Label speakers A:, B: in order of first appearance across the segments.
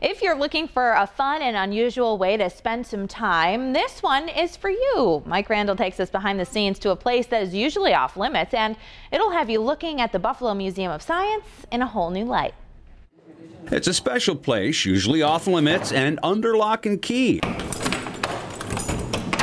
A: If you're looking for a fun and unusual way to spend some time, this one is for you. Mike Randall takes us behind the scenes to a place that is usually off limits, and it'll have you looking at the Buffalo Museum of Science in a whole new light.
B: It's a special place, usually off limits and under lock and key.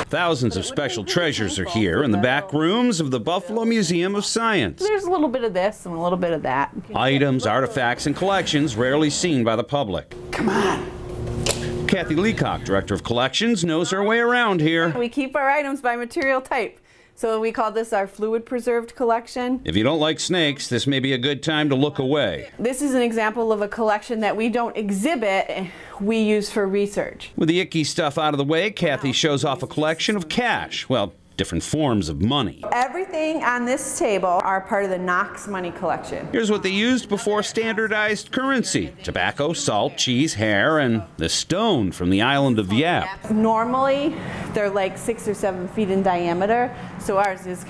B: Thousands of special treasures are here in the back rooms of the Buffalo Museum of Science.
C: There's a little bit of this and a little bit of that.
B: Items, artifacts, and collections rarely seen by the public.
C: Come on.
B: Kathy Leacock, Director of Collections, knows her way around here.
C: We keep our items by material type. So we call this our fluid preserved collection.
B: If you don't like snakes, this may be a good time to look away.
C: This is an example of a collection that we don't exhibit, we use for research.
B: With the icky stuff out of the way, Kathy shows off a collection of cash. Well, different forms of money.
C: Everything on this table are part of the Knox money collection.
B: Here's what they used before standardized currency: tobacco, salt, cheese, hair, and the stone from the island of Yap.
C: Normally, they're like 6 or 7 feet in diameter, so ours is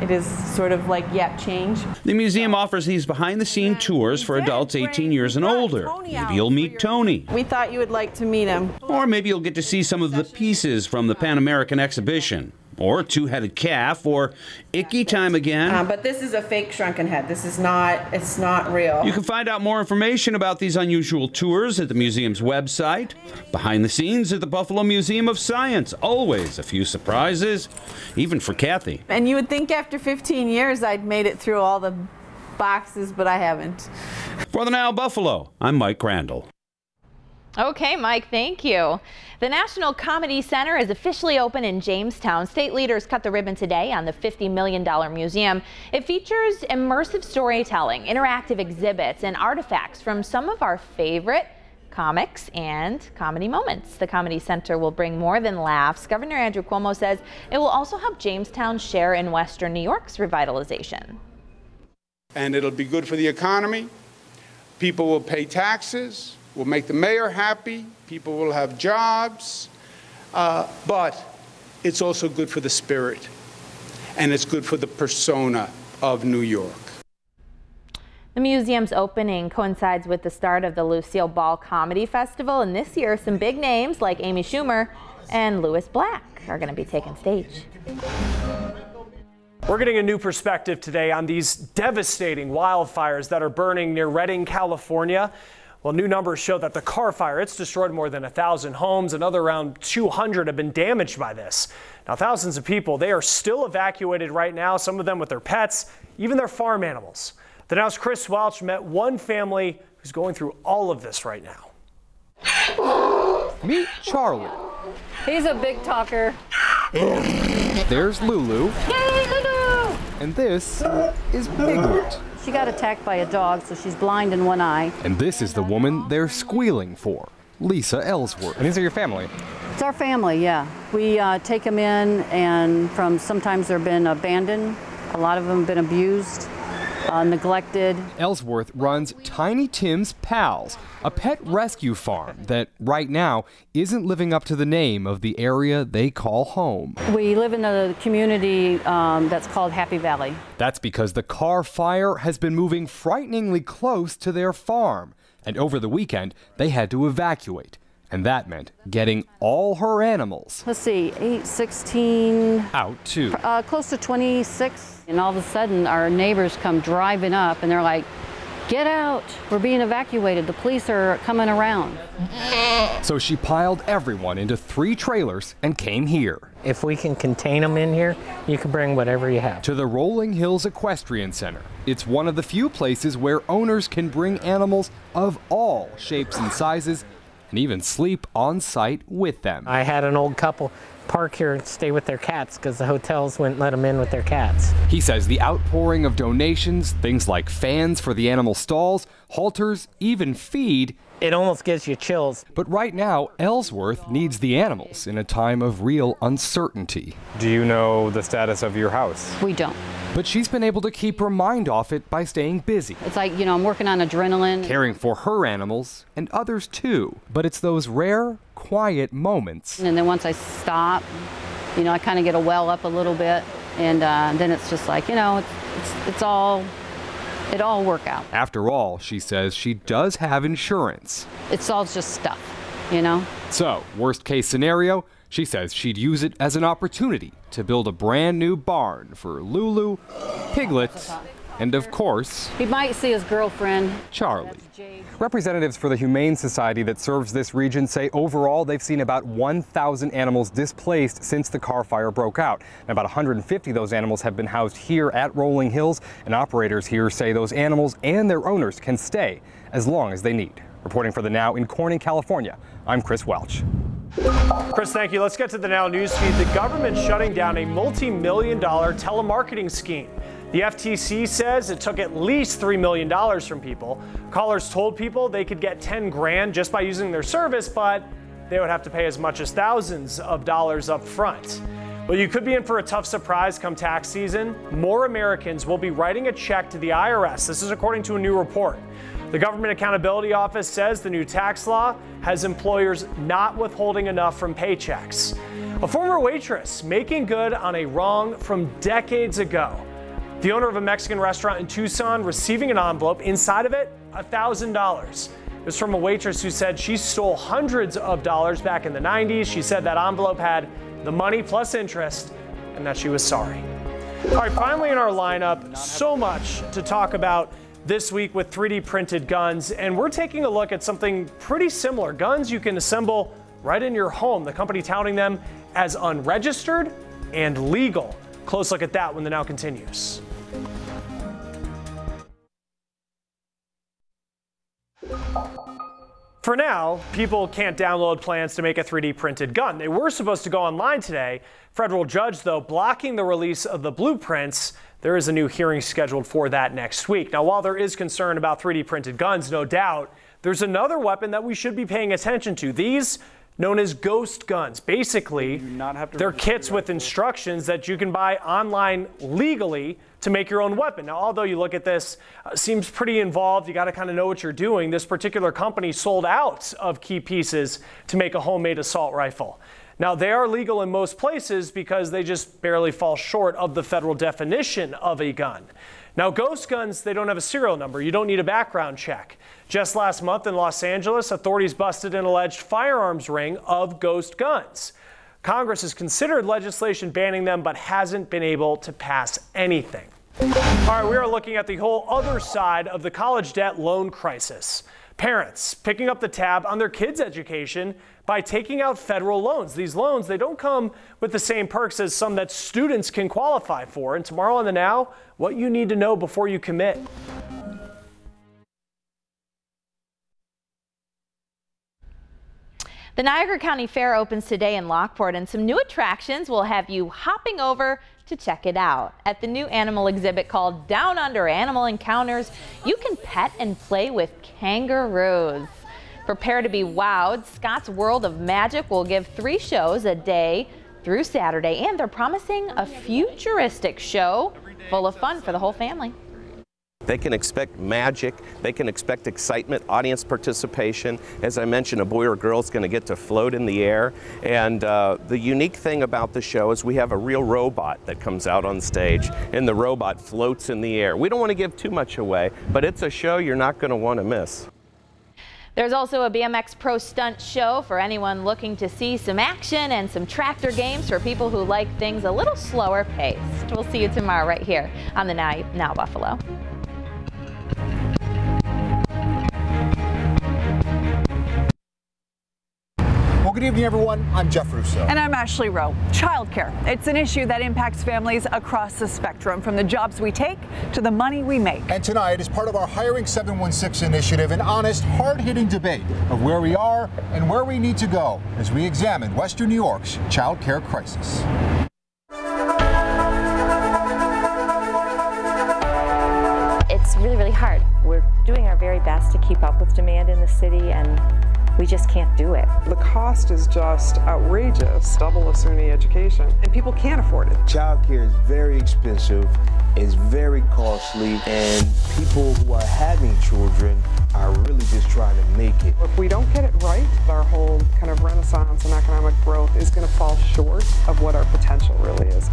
C: it is sort of like Yap change.
B: The museum offers these behind-the-scene tours for adults 18 years and older. Maybe you'll meet Tony.
C: We thought you would like to meet him.
B: Or maybe you'll get to see some of the pieces from the Pan American exhibition. Or two-headed calf, or icky time again.
C: But this is a fake shrunken head. It's not real.
B: You can find out more information about these unusual tours at the museum's website. Behind the scenes at the Buffalo Museum of Science. Always a few surprises, even for Kathy.
C: And you would think after 15 years I'd made it through all the boxes, but I haven't.
B: For the Now Buffalo, I'm Mike Randall.
A: Okay, Mike, thank you. The National Comedy Center is officially open in Jamestown. State leaders cut the ribbon today on the $50 million museum. It features immersive storytelling, interactive exhibits, and artifacts from some of our favorite comics and comedy moments. The Comedy Center will bring more than laughs. Governor Andrew Cuomo says it will also help Jamestown share in Western New York's revitalization.
D: And it'll be good for the economy. People will pay taxes. We'll make the mayor happy, people will have jobs, but it's also good for the spirit, and it's good for the persona of New York.
A: The museum's opening coincides with the start of the Lucille Ball Comedy Festival, and this year some big names like Amy Schumer and Louis Black are going to be taking stage.
E: We're getting a new perspective today on these devastating wildfires that are burning near Redding, California. Well, new numbers show that the Carr Fire, it's destroyed more than 1,000 homes. Another around 200 have been damaged by this. Now, thousands of people, they are still evacuated right now, some of them with their pets, even their farm animals. The Now's Chris Welch met one family who's going through all of this right now.
F: Meet Charlie.
G: He's a big talker.
F: There's Lulu.
G: Yay, Lulu!
F: And this is Piglet.
G: She got attacked by a dog, so she's blind in one eye.
F: And this is the woman they're squealing for, Lisa Ellsworth. And these are your family?
G: It's our family, yeah. We take them in, and sometimes they've been abandoned. A lot of them have been abused, neglected.
F: Ellsworth runs Tiny Tim's Pals, a pet rescue farm that right now isn't living up to the name of the area they call home.
G: We live in a community that's called Happy Valley.
F: That's because the Carr Fire has been moving frighteningly close to their farm. And over the weekend, they had to evacuate. And that meant getting all her animals.
G: Let's see, 8, 16.
F: Out too.
G: Close to 26. And all of a sudden, our neighbors come driving up and they're like, "Get out, we're being evacuated. The police are coming around."
F: So she piled everyone into 3 trailers and came here.
H: If we can contain them in here, you can bring whatever you have.
F: To the Rolling Hills Equestrian Center. It's one of the few places where owners can bring animals of all shapes and sizes and even sleep on site with them.
H: I had an old couple park here and stay with their cats because the hotels wouldn't let them in with their cats.
F: He says the outpouring of donations, things like fans for the animal stalls, halters, even feed,
H: it almost gives you chills.
F: But right now, Ellsworth needs the animals in a time of real uncertainty.
I: Do you know the status of your house?
G: We don't.
F: But she's been able to keep her mind off it by staying busy.
G: It's like, I'm working on adrenaline.
F: Caring for her animals and others too. But it's those rare, quiet moments.
G: And then once I stop, I kind of get a well up a little bit. And then it's just like, it's all It'll all work out.
F: After all, she says she does have insurance.
G: It's all just stuff, you know?
F: So, worst case scenario, she says she'd use it as an opportunity to build a brand new barn for Lulu, Piglet, and of course,
G: He might see his girlfriend.
F: Charlie. Representatives for the Humane Society that serves this region say overall they've seen about 1,000 animals displaced since the Carr Fire broke out. And about 150 of those animals have been housed here at Rolling Hills, and operators here say those animals and their owners can stay as long as they need. Reporting for The Now in Corning, California, I'm Chris Welch.
E: Chris, thank you. Let's get to the Now news feed. The government shutting down a multi-million-dollar telemarketing scheme. The FTC says it took at least $3 million from people. Callers told people they could get 10 grand just by using their service, but they would have to pay as much as thousands of dollars up front. Well, you could be in for a tough surprise come tax season. More Americans will be writing a check to the IRS. This is according to a new report. The Government Accountability Office says the new tax law has employers not withholding enough from paychecks. A former waitress making good on a wrong from decades ago. The owner of a Mexican restaurant in Tucson receiving an envelope, inside of it, $1,000. It was from a waitress who said she stole hundreds of dollars back in the 90s. She said that envelope had the money plus interest and that she was sorry. All right, finally in our lineup, so much to talk about this week with 3D printed guns, and we're taking a look at something pretty similar. Guns you can assemble right in your home. The company touting them as unregistered and legal. Close look at that when the Now continues. For now, people can't download plans to make a 3D printed gun. They were supposed to go online today. Federal judge, though, blocking the release of the blueprints. There is a new hearing scheduled for that next week. Now, while there is concern about 3D printed guns, no doubt, there's another weapon that we should be paying attention to. These known as ghost guns. Basically, they're kits with instructions that you can buy online legally to make your own weapon. Now, although you look at this, seems pretty involved, you got to kind of know what you're doing. This particular company sold out of key pieces to make a homemade assault rifle. Now, they are legal in most places because they just barely fall short of the federal definition of a gun. Now, ghost guns, they don't have a serial number. You don't need a background check. Just last month in Los Angeles, authorities busted an alleged firearms ring of ghost guns. Congress has considered legislation banning them, but hasn't been able to pass anything. All right, we are looking at the whole other side of the college debt loan crisis. Parents picking up the tab on their kids' education by taking out federal loans. These loans, they don't come with the same perks as some that students can qualify for. And tomorrow on The Now, what you need to know before you commit.
A: The Niagara County Fair opens today in Lockport, and some new attractions will have you hopping over to check it out. At the new animal exhibit called Down Under Animal Encounters, you can pet and play with kangaroos. Prepare to be wowed. Scott's World of Magic will give 3 shows a day through Saturday, and they're promising a futuristic show full of fun for the whole family.
J: They can expect magic, they can expect excitement, audience participation. As I mentioned, a boy or girl is going to get to float in the air. And the unique thing about the show is we have a real robot that comes out on stage, and the robot floats in the air. We don't want to give too much away, but it's a show you're not going to want to miss.
A: There's also a BMX Pro Stunt show for anyone looking to see some action, and some tractor games for people who like things a little slower paced. We'll see you tomorrow right here on the Now Buffalo.
K: Well, good evening, everyone. I'm Jeff Russo.
L: And I'm Ashley Rowe. Childcare. It's an issue that impacts families across the spectrum, from the jobs we take to the money we make.
K: And tonight, as part of our Hiring 716 initiative, an honest, hard-hitting debate of where we are and where we need to go as we examine Western New York's childcare crisis.
M: It's really, really hard. We're doing our very best to keep up with demand in the city, and we just can't do it.
N: The cost is just outrageous, double a SUNY education, and people can't afford it.
O: Childcare is very expensive, it's very costly, and people who are having children are really just trying to make it.
N: If we don't get it right, our whole kind of renaissance and economic growth is going to fall short of what our potential really is.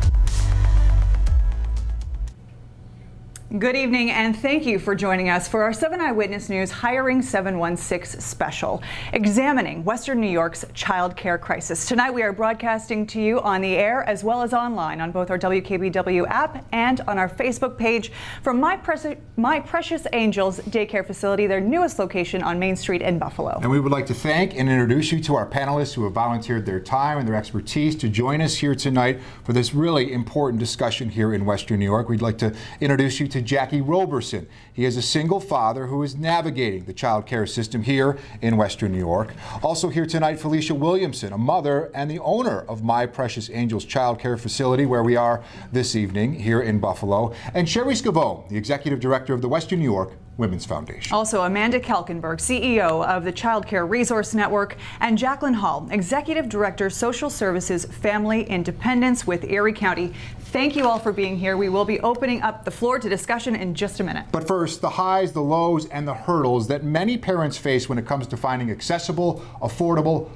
L: Good evening, and thank you for joining us for our 7 Eyewitness News Hiring 716 special, examining Western New York's child care crisis. Tonight we are broadcasting to you on the air as well as online on both our WKBW app and on our Facebook page from My Precious Angels Daycare Facility, their newest location on Main Street in Buffalo.
K: And we would like to thank and introduce you to our panelists who have volunteered their time and their expertise to join us here tonight for this really important discussion here in Western New York. We'd like to introduce you to Jackie Roberson. He is a single father who is navigating the child care system here in Western New York. Also here tonight, Felicia Williamson, a mother and the owner of My Precious Angels Child Care Facility, where we are this evening here in Buffalo. And Sherry Scavone, the executive director of the Western New York Women's Foundation.
L: Also, Amanda Kelkenberg, CEO of the Child Care Resource Network, and Jacqueline Hall, Executive Director, Social Services, Family Independence with Erie County. Thank you all for being here. We will be opening up the floor to discussion in just a minute.
K: But first, the highs, the lows, and the hurdles that many parents face when it comes to finding accessible, affordable,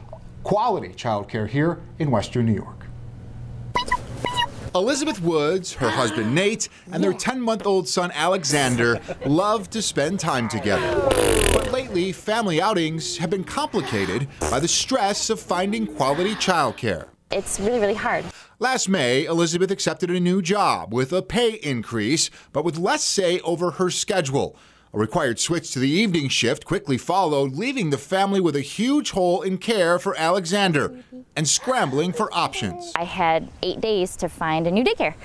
K: quality child care here in Western New York. Elizabeth Woods, her husband Nate, and their 10-month-old son Alexander love to spend time together. But lately, family outings have been complicated by the stress of finding quality child care.
M: It's really, really hard.
K: Last May, Elizabeth accepted a new job with a pay increase, but with less say over her schedule. A required switch to the evening shift quickly followed, leaving the family with a huge hole in care for Alexander and scrambling for options.
M: I had 8 days to find a new daycare.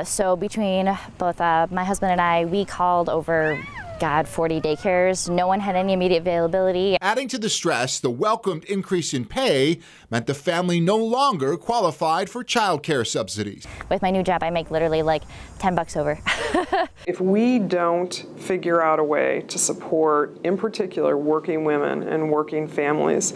M: So between both my husband and I, we called over 40 daycares. No one had any immediate availability.
K: Adding to the stress, the welcomed increase in pay meant the family no longer qualified for child care subsidies.
M: With my new job, I make literally like $10 over.
N: If we don't figure out a way to support, in particular, working women and working families,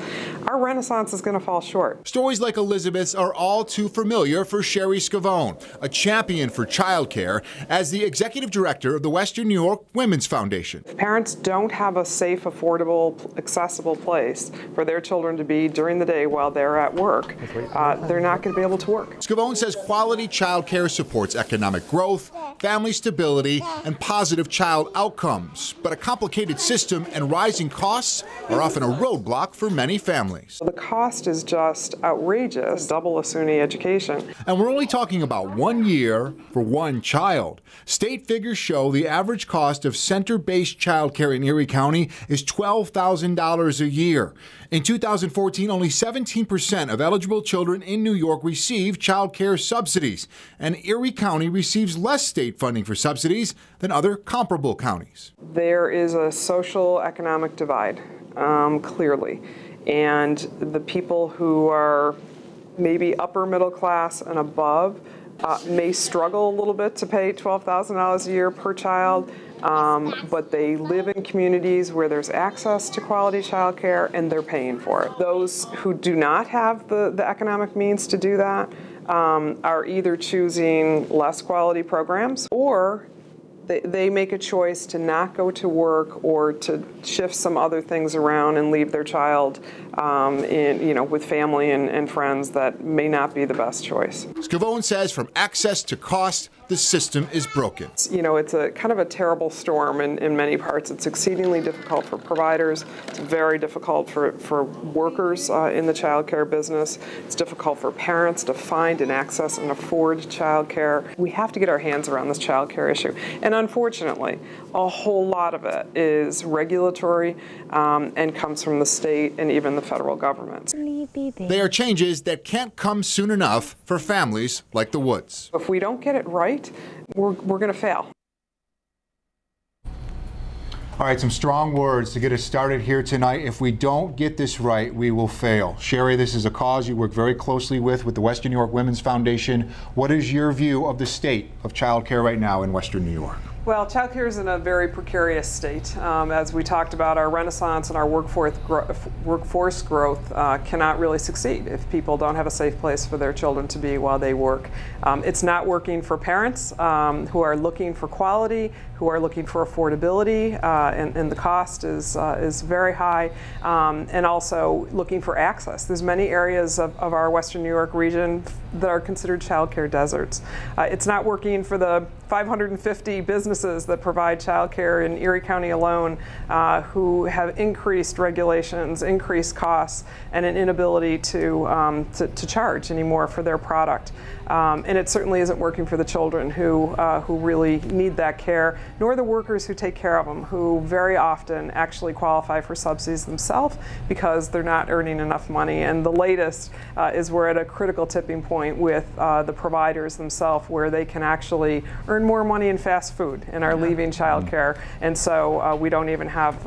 N: our renaissance is going to fall short.
K: Stories like Elizabeth's are all too familiar for Sherry Scavone, a champion for child care as the executive director of the Western New York Women's Foundation.
N: If parents don't have a safe, affordable, accessible place for their children to be during the day while they're at work, they're not going to be able to work.
K: Scavone says quality child care supports economic growth, family stability, and positive child outcomes. But a complicated system and rising costs are often a roadblock for many families.
N: The cost is just outrageous, double a SUNY education.
K: And we're only talking about 1 year for one child. State figures show the average cost of center-based child care in Erie County is $12,000 a year. In 2014, only 17% of eligible children in New York received child care subsidies, and Erie County receives less state funding for subsidies than other comparable counties.
N: There is a social economic divide, clearly, and the people who are maybe upper middle class and above may struggle a little bit to pay $12,000 a year per child. But they live in communities where there's access to quality child care and they're paying for it. Those who do not have the economic means to do that are either choosing less quality programs or they make a choice to not go to work or to shift some other things around and leave their child with family and friends. That may not be the best choice.
K: Scavone says from access to cost, the system is broken.
N: It's a kind of a terrible storm in many parts. It's exceedingly difficult for providers. It's very difficult for workers in the child care business. It's difficult for parents to find and access and afford child care. We have to get our hands around this child care issue. And unfortunately, a whole lot of it is regulatory and comes from the state and even the federal government.
K: They are changes that can't come soon enough for families like the Woods.
N: If we don't get it right, we're going to fail.
K: All right, some strong words to get us started here tonight. If we don't get this right, we will fail. Sherry, this is a cause you work very closely with the Western New York Women's Foundation. What is your view of the state of child care right now in Western New York?
N: Well, child care is in a very precarious state. As we talked about, our renaissance and our workforce growth cannot really succeed if people don't have a safe place for their children to be while they work. It's not working for parents who are looking for quality, who are looking for affordability, and the cost is very high, and also looking for access. There's many areas of our Western New York region that are considered child care deserts. It's not working for the 550 businesses businesses that provide childcare in Erie County alone who have increased regulations, increased costs, and an inability to charge anymore for their product. And it certainly isn't working for the children who really need that care, nor the workers who take care of them, who very often actually qualify for subsidies themselves because they're not earning enough money. And the latest is we're at a critical tipping point with the providers themselves, where they can actually earn more money in fast food and are leaving childcare. And so we don't even have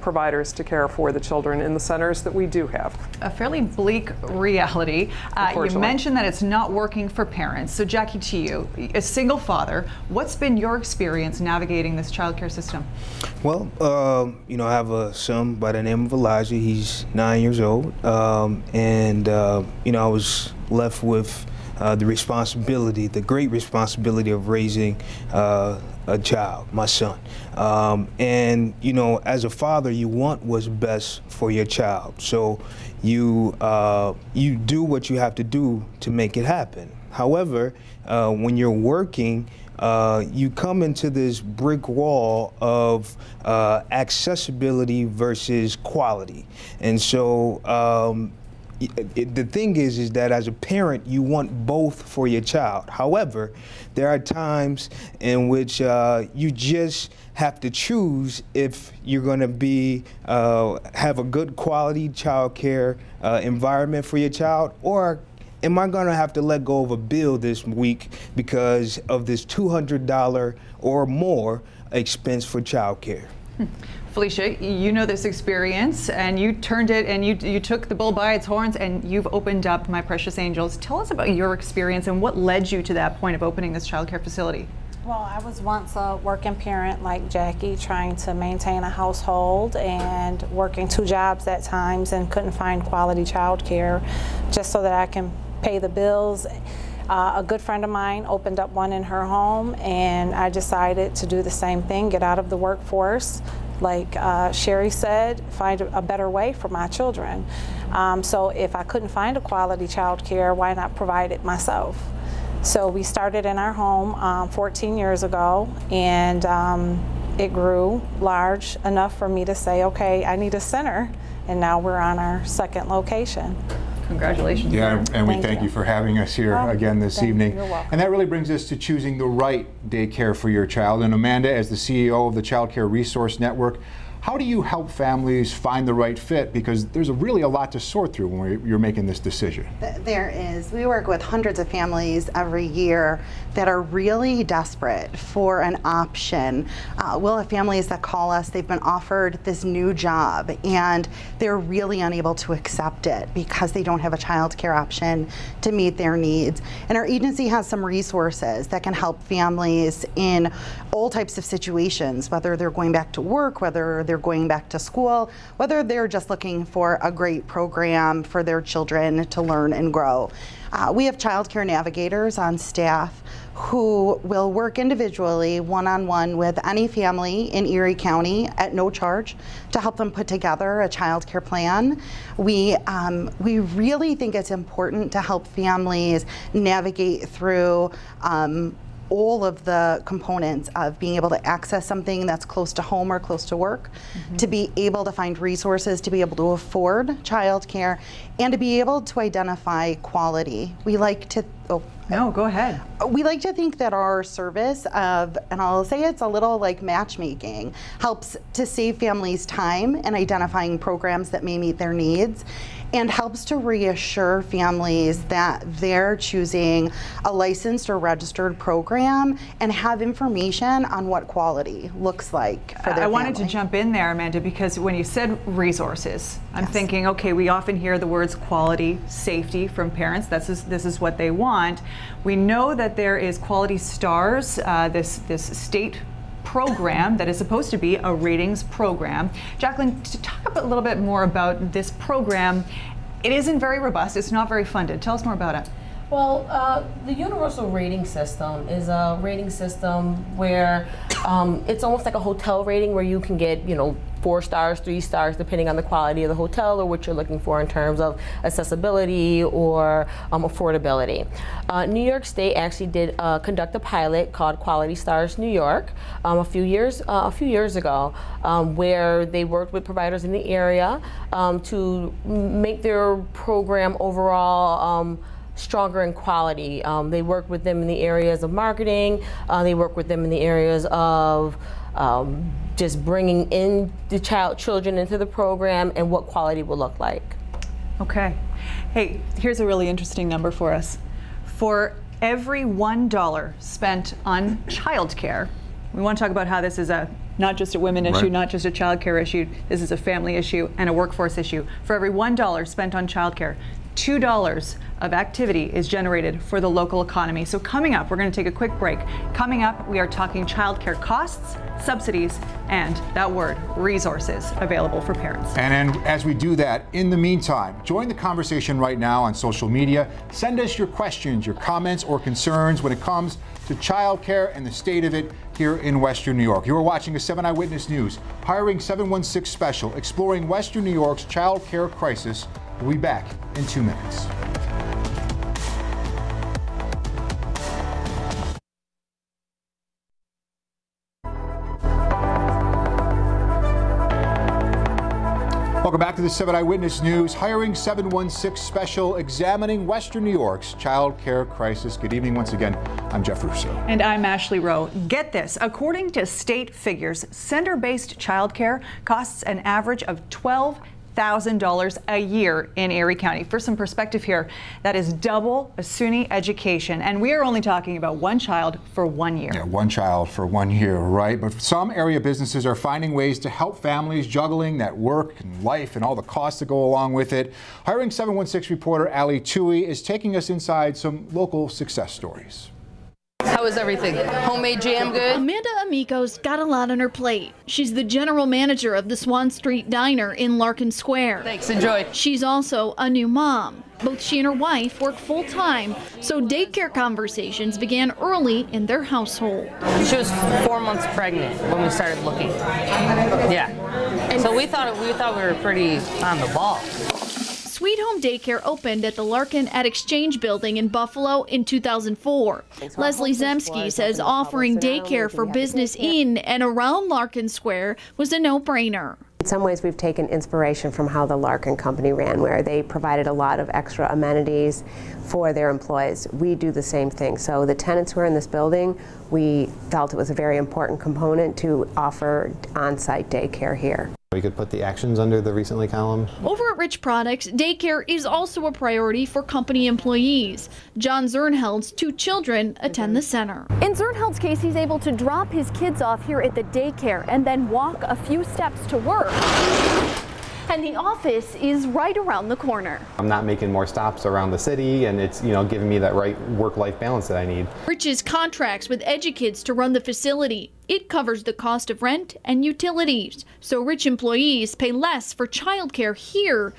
N: providers to care for the children in the centers that we do have.
L: A fairly bleak reality. You mentioned that it's not working for parents. So Jackie, to you, a single father, what's been your experience navigating this childcare system?
O: Well, you know, I have a son by the name of Elijah. He's 9 years old. And, you know, I was left with the responsibility, the great responsibility of raising a child, my son. And, you know, as a father, you want what's best for your child. So you do what you have to do to make it happen. However, when you're working, you come into this brick wall of accessibility versus quality. And so the thing is that as a parent, you want both for your child. However, there are times in which you just have to choose if you're going to be have a good quality child care environment for your child, or am I going to have to let go of a bill this week because of this $200 or more expense for child care?
L: Felicia, you know this experience, and you turned it, and you took the bull by its horns, and you've opened up My Precious Angels. Tell us about your experience and what led you to that point of opening this child care facility.
P: Well, I was once a working parent like Jackie, trying to maintain a household and working 2 jobs at times, and couldn't find quality child care just so that I can pay the bills. A good friend of mine opened up one in her home, and I decided to do the same thing, get out of the workforce. Like Sherry said, find a better way for my children. So if I couldn't find a quality child care, why not provide it myself? So we started in our home 14 years ago, and it grew large enough for me to say, okay, I need a center, and now we're on our 2nd location.
L: Congratulations.
K: Yeah, and we thank you for having us here again this evening.
P: You're welcome.
K: And that really brings us to choosing the right daycare for your child. And Amanda, as the CEO of the Child Care Resource Network, how do you help families find the right fit? Because there's really a lot to sort through when you're making this decision.
Q: There is. We work with hundreds of families every year that are really desperate for an option. We'll have families that call us, they've been offered this new job and they're really unable to accept it because they don't have a child care option to meet their needs. And our agency has some resources that can help families in all types of situations, whether they're going back to work, whether they're going back to school, whether they're just looking for a great program for their children to learn and grow. We have child care navigators on staff who will work individually, one-on-one with any family in Erie County at no charge to help them put together a child care plan. We really think it's important to help families navigate through all of the components of being able to access something that's close to home or close to work, to be able to find resources, to be able to afford childcare, and to be able to identify quality. We like to,
L: no, go ahead.
Q: We like to think that our service of, and I'll say it's a little like matchmaking, helps to save families time in identifying programs that may meet their needs, and helps to reassure families that they're choosing a licensed or registered program and have information on what quality looks like for their family.
L: I wanted to jump in there, Amanda, because when you said resources, I'm thinking, okay, we often hear the words quality, safety from parents. This is what they want. We know that there is Quality Stars, this state program that is supposed to be a ratings program. Jacqueline, to talk a little bit more about this program, it isn't very robust, it's not very funded. Tell us more about it.
R: Well, the Universal Rating System is a rating system where it's almost like a hotel rating where you can get, 4 stars, 3 stars, depending on the quality of the hotel or what you're looking for in terms of accessibility or affordability. New York State actually did conduct a pilot called Quality Stars New York a few years ago, where they worked with providers in the area to make their program overall stronger in quality. They work with them in the areas of marketing. They work with them in the areas of just bringing in the children into the program and what quality will look like.
L: Okay. Hey, here's a really interesting number for us. For every $1 spent on childcare, we want to talk about how this is not just a women issue, not just a childcare issue. This is a family issue and a workforce issue. For every $1 spent on childcare, $2 of activity is generated for the local economy. So coming up, we're going to take a quick break. Coming up, we are talking childcare costs, subsidies, and that word, resources, available for parents.
K: And as we do that, in the meantime, join the conversation right now on social media. Send us your questions, your comments, or concerns when it comes to childcare and the state of it here in Western New York. You are watching a 7 Eyewitness News Hiring 716 special exploring Western New York's child care crisis. We'll be back in 2 minutes. Welcome back to the 7 Eyewitness News Hiring 716 special examining Western New York's child care crisis. Good evening once again. I'm Jeff Russo.
L: And I'm Ashley Rowe. Get this. According to state figures, center-based child care costs an average of $12,000 a year in Erie County. For some perspective here, that is double a SUNY education. And we are only talking about one child for 1 year.
K: Yeah, one child for 1 year, right? But some area businesses are finding ways to help families juggling that work and life and all the costs that go along with it. Hiring 716 reporter Ali Tui is taking us inside some local success stories.
S: How is everything? Homemade jam good?
T: Amanda Amico's got a lot on her plate. She's the general manager of the Swan Street Diner in Larkin Square.
S: Thanks, enjoy.
T: She's also a new mom. Both she and her wife work full-time, so daycare conversations began early in their household.
S: She was 4 months pregnant when we started looking. Yeah. And so we thought we were pretty on the ball.
T: Sweet Home Daycare opened at the Larkin at Exchange Building in Buffalo in 2004. Leslie Zemsky says offering daycare for business in and around Larkin Square was a no-brainer.
U: In some ways, we've taken inspiration from how the Larkin Company ran, where they provided a lot of extra amenities for their employees. We do the same thing. So the tenants who are in this building, we felt it was a very important component to offer on-site daycare here.
V: We could put the actions under the recently column.
T: Over at Rich Products, daycare is also a priority for company employees. John Zernheld's 2 children attend the center.
W: In Zernheld's case, he's able to drop his kids off here at the daycare and then walk a few steps to work. And the office is right around the corner.
V: I'm not making more stops around the city, and it's, giving me that right work-life balance that I need.
T: Rich's contracts with EduKids to run the facility. It covers the cost of rent and utilities, so Rich employees pay less for childcare here